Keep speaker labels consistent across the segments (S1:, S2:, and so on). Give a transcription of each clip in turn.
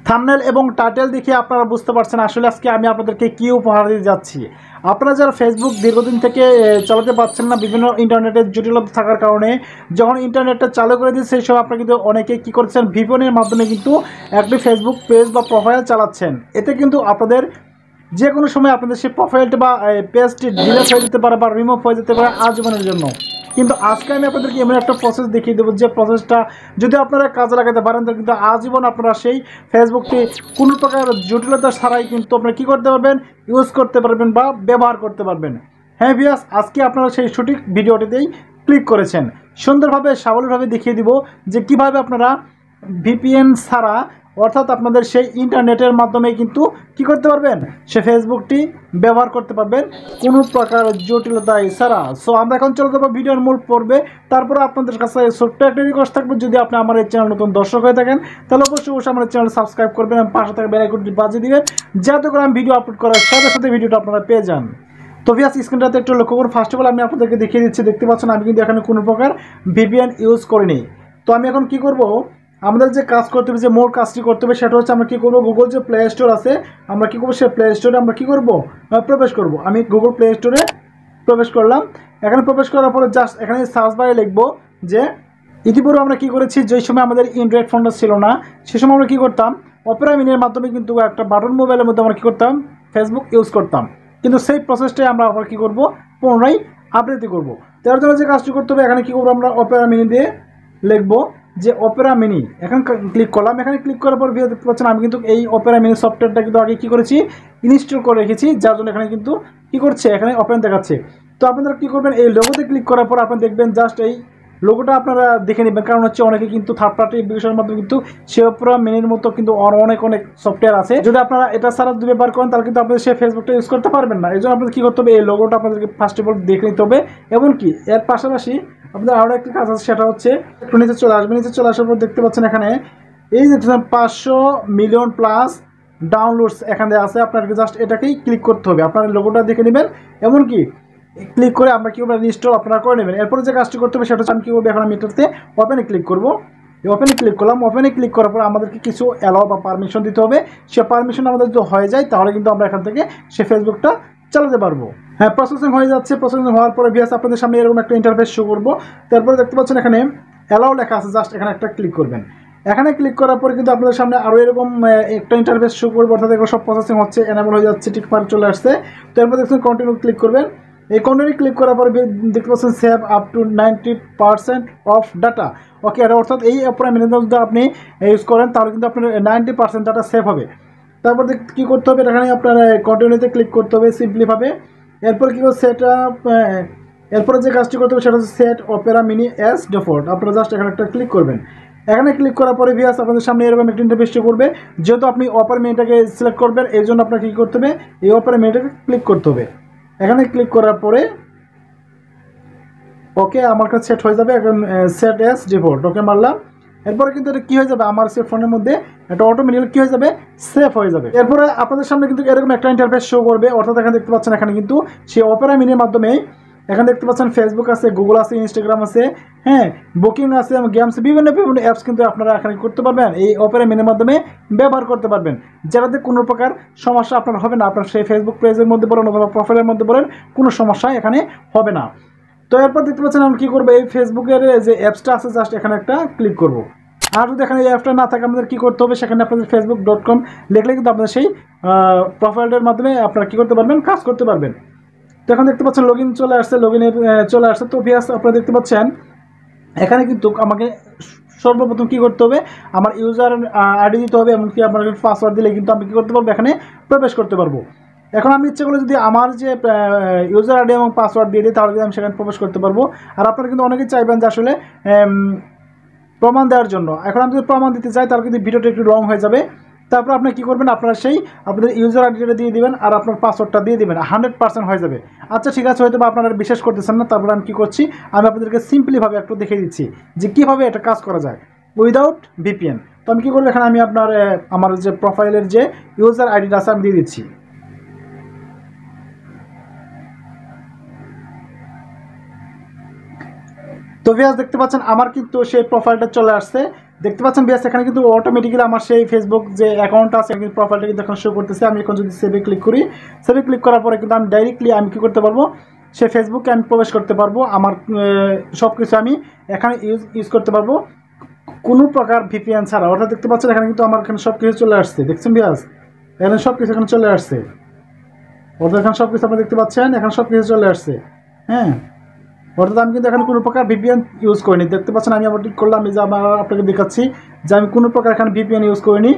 S1: Thumbnail এবং title দেখে আপনারা বুঝতে পারছেন আসলে আজকে আমি আপনাদেরকে কী উপহার দিতে যাচ্ছি। আপনারা যারা ফেসবুক দীর্ঘদিন থেকে চালাতে পারছেন না, বিভিন্ন ইন্টারনেটের জটিলতা থাকার কারণে যখন ইন্টারনেটটা চালু করে দিয়েছে সেই সময় আপনারা কিন্তু অনেকে কী করছেন, ভিপিএনের মাধ্যমে কিন্তু একটি ফেসবুক পেজ বা প্রোফাইল চালাচ্ছেন। এতে কিন্তু আপনাদের যে কোনো সময় আপনাদের সেই প্রোফাইলটা বা পেজটি ডিলিট হয়ে যেতে পারে বা রিমুভ হয়ে যেতে পারে আজীবনের জন্য। কিন্তু আজকে আমি আপনাদেরকে এমন একটা প্রসেস দেখিয়ে দেবো যে প্রসেসটা যদি আপনারা কাজে লাগাতে পারেন তাহলে কিন্তু আজীবন আপনারা সেই ফেসবুকটি কোনো প্রকার জটিলতা ছাড়াই কিন্তু আপনারা কী করতে পারবেন, ইউজ করতে পারবেন বা ব্যবহার করতে পারবেন। হ্যাঁ ভিউয়ার্স, আজকে আপনারা সেই সঠিক ভিডিওটিতেই ক্লিক করেছেন। সুন্দরভাবে সাবলীলভাবে দেখিয়ে দিব যে কিভাবে আপনারা ভিপিএন ছাড়া অর্থাৎ আপনাদের সেই ইন্টারনেটের মাধ্যমে কিন্তু কি করতে পারবেন, সে ফেসবুকটি ব্যবহার করতে পারবেন কোনো প্রকার জটিলতা ছাড়া। সো আমরা এখন চলে যাবো ভিডিওর মূল পর্বে। তারপরে আপনাদের কাছে ছোট্ট একটা রিকোয়েস্ট থাকবে, যদি আপনি আমার এই চ্যানেল নতুন দর্শক হয়ে থাকেন তাহলে অবশ্যই আমার চ্যানেল সাবস্ক্রাইব করবেন এবং পাশে থাকা বেল আইকনটি বাজিয়ে দিবেন, যাতে করে আমি ভিডিও আপলোড করার সাথে সাথে ভিডিওটা আপনারা পেয়ে যান। তো ভিউয়ার্স, স্ক্রিনটাতে একটু লক্ষ্য করুন। ফার্স্ট অফ অল আমি আপনাদেরকে দেখিয়ে দিচ্ছি, দেখতে পাচ্ছেন আমি কিন্তু এখানে কোনো প্রকার ভিপিএন ইউজ করিনি। তো আমি এখন কি করব, আমাদের যে কাজ করতে হবে, যে মোর কাজটি করতে হবে সেটা হচ্ছে আমরা কী করবো, গুগল যে প্লে স্টোর আছে আমরা কী করবো, সেই প্লে স্টোরে আমরা কী করবো, প্রবেশ করব। আমি গুগল প্লে স্টোরে প্রবেশ করলাম। এখানে প্রবেশ করার পরে জাস্ট এখানে সার্চ বারে লিখবো যে ইতিপূর্বে আমরা কী করেছি, যেই সময় আমাদের অ্যান্ড্রয়েড ফোনটা ছিল না সে সময় আমরা কী করতাম, অপেরা মিনির মাধ্যমে কিন্তু একটা বাটন মোবাইলের মধ্যে আমরা কী করতাম, ফেসবুক ইউজ করতাম। কিন্তু সেই প্রসেসটাই আমরা আবার কী করবো, পুনরায় আবৃত্তি করবো। তার জন্য যে কাজটি করতে হবে, এখানে কী করবো, আমরা অপেরা মিনি দিয়ে লিখবো যে অপেরা মিনি। এখন ক্লিক করলাম। এখানে ক্লিক করার পর দেখতে পাচ্ছেন আমি কিন্তু এই অপেরা মিনি সফটওয়্যারটা কিন্তু আগে কী করেছি, ইনস্টল করে রেখেছি, যার জন্য এখানে কিন্তু কী করছে, এখানে ওপেন দেখাচ্ছে। তো আপনারা কী করবেন, এই লোগোতে ক্লিক করার পর আপনারা দেখবেন জাস্ট এই লোগোটা আপনারা দেখে নেবেন, কারণ হচ্ছে অনেকে কিন্তু থার্ড পার্টি অ্যাপ্লিকেশনের মাধ্যমে কিন্তু সে অপেরা মিনির মতো কিন্তু অনেক সফটওয়্যার আছে। যদি আপনারা এটা ছাড়া ব্যবহার করেন তাহলে কিন্তু আপনারা সেই ফেসবুকটা ইউজ করতে পারবেন না। এই জন্য আপনাদের কী করতে হবে, এই লোগোটা আপনাদেরকে ফার্স্ট অফ অল দেখে নিতে হবে। এমনকি এর পাশাপাশি আপনাদের আরও একটি কাজ আছে, সেটা হচ্ছে একটু নিচে চলে আসবে। নিচে চলে আসার পর দেখতে পাচ্ছেন এখানে এই যে 500 মিলিয়ন প্লাস ডাউনলোডস এখানে আছে। আপনাকে জাস্ট এটাকেই ক্লিক করতে হবে, আপনার লোগোটা দেখে নেবেন। এমনকি ক্লিক করে আমরা কী করবো, ইনস্টল আপনারা করে নেবেন। এরপরে যে কাজটি করতে হবে সেটা হচ্ছে আমি কী করবো, এখন আমি এটাতে ওপেনে ক্লিক করবো। ওপেনে ক্লিক করলাম। ওপেনে ক্লিক করার পর আমাদেরকে কিছু অ্যালাউ বা পারমিশন দিতে হবে। সে পারমিশন আমাদের যদি হয়ে যায় তাহলে কিন্তু আমরা এখান থেকে সে ফেসবুকটা চালাতে পারবো। হ্যাঁ, প্রসেসিং হয়ে যাচ্ছে। প্রসেসিং হওয়ার পরে ভিউয়ার্স আপনাদের সামনে এরকম একটা ইন্টারফেস শো করবো। তারপরে দেখতে পাচ্ছেন এখানে অ্যালাউ লেখা আছে, জাস্ট এখানে একটা ক্লিক করবেন। এখানে ক্লিক করার পরে কিন্তু আপনাদের সামনে আরও এরকম একটা ইন্টারফেস শো করবো, অর্থাৎ এগুলো সব প্রসেসিং হচ্ছে, এনেবল হয়ে যাচ্ছে, টিক মার্ক চলে আসছে। তো এরপর দেখছেন কন্টিনিউ ক্লিক করবেন। এই কন্টিনিউ ক্লিক করার পরে দেখতে পাচ্ছেন save up to 90% off data. Okay, এটা অর্থাৎ এই অপেরা মিনি যদি আপনি ইউজ করেন তাহলে কিন্তু আপনার 90% ডাটা সেভ হবে। তারপর কী করতে হবে, এখানে আপনার কন্টিনিউতে ক্লিক করতে হবে সিম্পলিভাবে। এরপর কী করবে, সেট আপ, এরপরে যে কাজটি করতে হবে সেটা হচ্ছে set Opera mini as default. আপনারা জাস্ট এখানে একটা ক্লিক করবেন। এখানে ক্লিক করার পরে ভিউয়ার্স আপনাদের সামনে এরকম একটা ইন্টারফেস শো করবে। যেহেতু আপনি অপেরা মিনিটাকে সিলেক্ট করবেন এই জন্য আপনাকে কী করতে হবে, এই অপেরা মিনিটাকে ক্লিক করতে হবে। এখানে ক্লিক করার পরে ওকে আমার কাছে সেট হয়ে যাবে। এখন সেট অ্যাজ ডিফল্ট ওকে মারলাম। এরপরে কিন্তু এটা কী হয়ে যাবে, আমার সে ফোনের মধ্যে এটা অটোমেটিক্যালি কী হয়ে যাবে, সেভ হয়ে যাবে। এরপরে আপনাদের সামনে কিন্তু এরকম একটা ইন্টারফেস শো করবে, অর্থাৎ এখানে দেখতে পাচ্ছেন এখানে কিন্তু সেই অপেরা মিনির মাধ্যমে এখানে দেখতে পাচ্ছেন ফেসবুক আছে, গুগল আছে, ইনস্টাগ্রাম আছে, হ্যাঁ, বুকিং আছে, গেমস, বিভিন্ন অ্যাপস কিন্তু আপনারা এখানে করতে পারবেন, এই অপেরা মিনির মাধ্যমে ব্যবহার করতে পারবেন, যেটাতে কোনো প্রকার সমস্যা আপনার হবে না। আপনার সেই ফেসবুক পেজের মধ্যে বলেন অথবা প্রোফাইলের মধ্যে বলেন, কোনো সমস্যা এখানে হবে না। তো এরপর দেখতে পাচ্ছেন আমি কী করবো, এই ফেসবুকের যে অ্যাপসটা আছে জাস্ট এখানে একটা ক্লিক করবো। আর যদি এখানে এই অ্যাপটা না থাকে আমাদের কী করতে হবে, সেখানে আপনাদের facebook.com লিখলে কিন্তু আপনাদের সেই প্রোফাইলটার মাধ্যমে আপনারা কী করতে পারবেন, কাজ করতে পারবেন। তো এখন দেখতে পাচ্ছেন লগ ইন চলে আসছে, লগ ইনের চলে আসছে। তো ভিউয়ার্স আপনারা দেখতে পাচ্ছেন এখানে কিন্তু আমাকে সর্বপ্রথম কী করতে হবে, আমার ইউজার আইডি দিতে হবে, এমনকি আপনার পাসওয়ার্ড দিলে কিন্তু আমি কী করতে পারবো, এখানে প্রবেশ করতে পারবো। এখন আমি ইচ্ছে করলে যদি আমার যে ইউজার আইডি এবং পাসওয়ার্ড দিয়ে দিই তাহলে কিন্তু আমি সেখানে প্রবেশ করতে পারবো। আর আপনারা কিন্তু অনেকেই চাইবেন যে আসলে প্রমাণ দেওয়ার জন্য। এখন আমি যদি প্রমাণ দিতে চাই তাহলে কিন্তু ভিডিওটা একটু লং হয়ে যাবে। তারপর আপনি কী করবেন, আপনারা সেই আপনাদের ইউজার আইডিটা দিয়ে দিবেন আর আপনার পাসওয়ার্ডটা দিয়ে দিবেন, 100% হয়ে যাবে। আচ্ছা ঠিক আছে, হয়তো বা আপনারা বিশ্বাস করতেছেন না, তারপরে আমি কী করছি, আমি আপনাদেরকে সিম্পলিভাবে একটু দেখিয়ে দিচ্ছি যে কীভাবে এটা কাজ করা যায় উইদাউট ভিপিএন। তো আমি কী করবো, এখানে আমি আপনার আমার যে প্রোফাইলের যে ইউজার আইডিটা আছে আমি দিয়ে দিচ্ছি। তো তো ভিউয়ার্স দেখতে পাচ্ছেন আমার কিন্তু সেই প্রোফাইলটা চলে আসছে। দেখতে পাচ্ছেন ভিউয়ার্স এখানে কিন্তু অটোমেটিক্যালি আমার সেই ফেসবুক যে অ্যাকাউন্ট আছে কিন্তু প্রোফাইলটা কিন্তু এখন শো করতেছে। আমি এখন যদি সেভে ক্লিক করি, সেভে ক্লিক করার পরে কিন্তু আমি ডাইরেক্টলি আমি কী করতে পারবো, সেই ফেসবুকে আমি প্রবেশ করতে পারবো। আমার সব কিছু আমি এখানে ইউজ করতে পারবো কোনো প্রকার ভিপিএন ছাড়া। অর্থাৎ দেখতে পাচ্ছেন এখানে কিন্তু আমার এখানে সব কিছু চলে আসছে। দেখছেন ভিউয়ার্স এখানে সব কিছু এখানে চলে আসছে। অর্থাৎ এখানে সব কিছু আপনারা দেখতে পাচ্ছেন, এখানে সব কিছু চলে আসছে। হ্যাঁ, অর্থাৎ আমি কিন্তু এখানে কোনো প্রকার ভিপিএন ইউজ করিনি। দেখতে পাচ্ছেন আমি আবার ঠিক করলাম, এই যে আমার আপনাকে দেখাচ্ছি যে আমি কোনো প্রকার এখানে ভিপিএন ইউজ করিনি।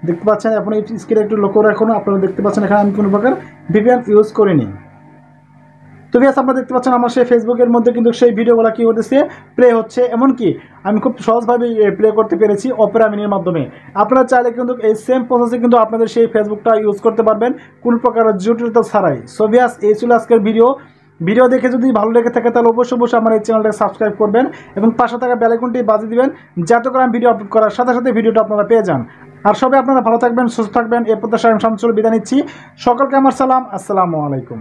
S1: দেখতে পাচ্ছেন এখন এই স্ক্রিনে একটু লক্ষ্য রাখুন, আপনারা দেখতে পাচ্ছেন এখানে আমি কোনো প্রকার ভিপিএন ইউজ করিনি। তো ভিউয়ার্স আপনারা দেখতে পাচ্ছেন আমার সেই ফেসবুকের মধ্যে কিন্তু সেই ভিডিওগুলো কী হতেছে, প্লে হচ্ছে। এমনকি আমি খুব সহজভাবে প্লে করতে পেরেছি অপেরা মিনির মাধ্যমে। আপনারা চাইলে কিন্তু এই সেম প্রসেসে কিন্তু আপনাদের সেই ফেসবুকটা ইউজ করতে পারবেন কোনো প্রকার জটিলতা ছাড়াই। সো ভিউয়ার্স এই ছিল আজকের ভিডিও দেখে যদি ভালো লেগে থাকে তাহলে অবশ্যই আমার এই চ্যানেলটাকে সাবস্ক্রাইব করবেন এবং পাশে থাকা বেল আইকনটি বাজিয়ে দিবেন, যাতে করে আমি ভিডিও আপলোড করার সাথে সাথে ভিডিওটা আপনারা পেয়ে যান। আর সবাই আপনারা ভালো থাকবেন, সুস্থ থাকবেন, এই প্রত্যাশায় আমি শামসুল বিদায় নিচ্ছি। সকলকে আমার সালাম, আসসালামু আলাইকুম।